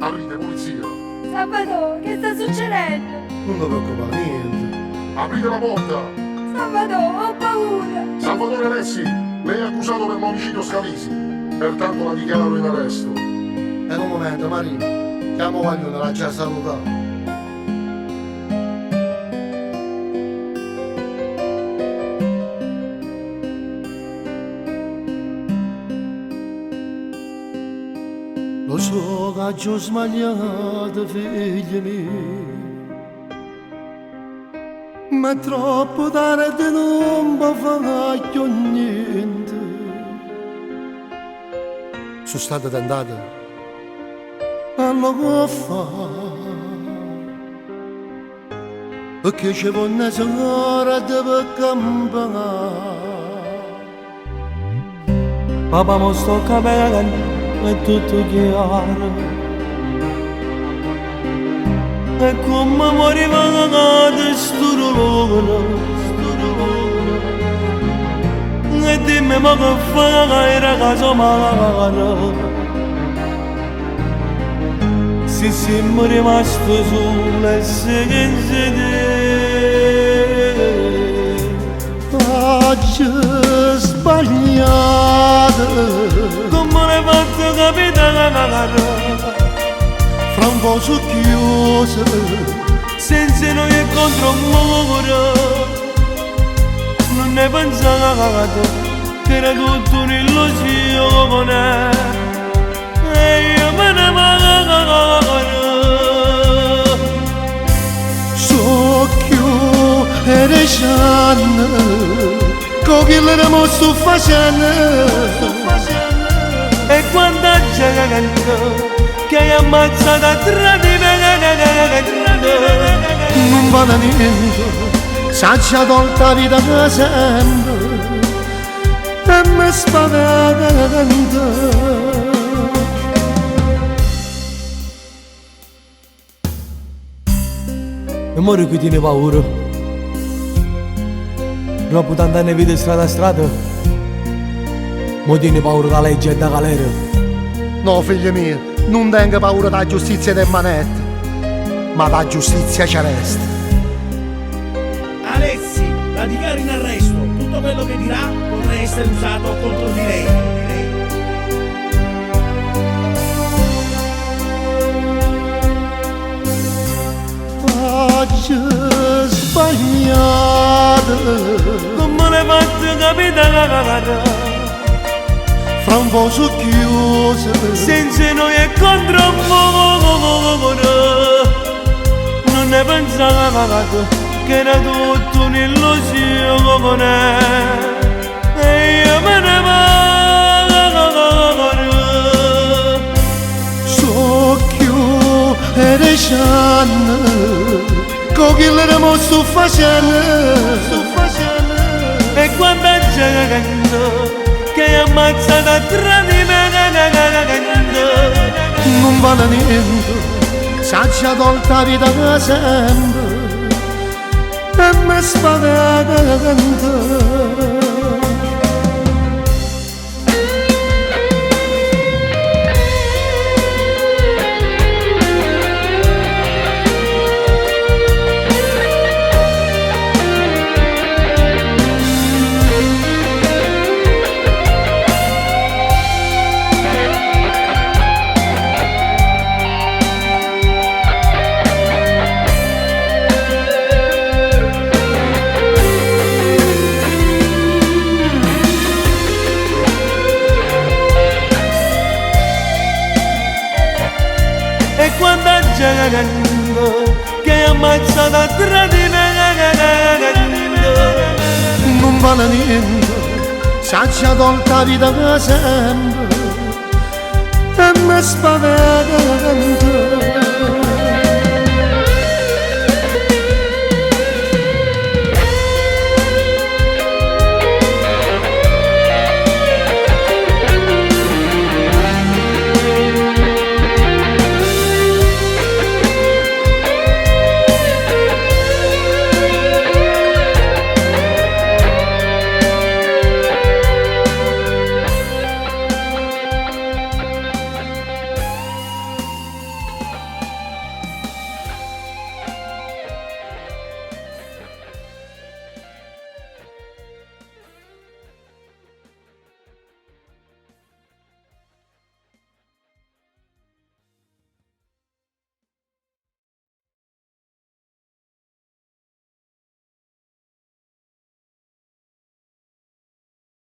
Aprite, polizia! Salvatore, che sta succedendo? Non ti preoccupare, niente. Aprite la porta! Salvatore, ho paura. Salvatore Alessi, lei è accusato per omicidio Scalisi, pertanto la dichiaro in arresto. E un momento, Marino, chiamo Guaglione, l'ha già salutato. Lo so che ho sbagliato, figli miei, ma è troppo tardi, non mi fa più niente. Sono stato tentato, allora che fa? Perché ci vuole una signora per camminare. Papà mo sto capendo, è tutto chiaro. E come moriva di sto dolore. E dimmi ma che fai ragazzo mare. Se siamo rimasti soli e Oggi sbagliato, come l'hai fatto capitare? fra un po' su chiuso, Senza noi e contro un muro. Non ne pensato che era tutto un'illusione. E io me ne vado. so chiù e resciano, con chi l'eramo sto facendo. E quando gente che hai ammazzato a tradimento, Non vale niente, s'ha tolta la vita che sento e mi spaventa. e muore qui tiene paura. Dopo tanti anni di vita strada a strada, mo tiene paura della legge e da galera. No, figli miei, non tengo paura della giustizia del manetto, ma la giustizia ci resta. Alessi, la dichiaro in arresto. Tutto quello che dirà potrà essere usato contro di lei. Oggi sbagliato, Come l'hai fatto capitare? fra un po' su chiuso, Senza noi e contro un muro. Non ne pensavo che era tutto un'illusione. E io me ne vado. so chiù e resciano, con chi l'eramo sto facendo. E quanta gente che hai ammazzato a tradimento, Non vale niente, s'ha tolta la vita che sento e mi spaventa. e quanta gente che hai ammazzato a tradimento. Non vale niente, s'ha tolta la vita che sento e mi spaventa.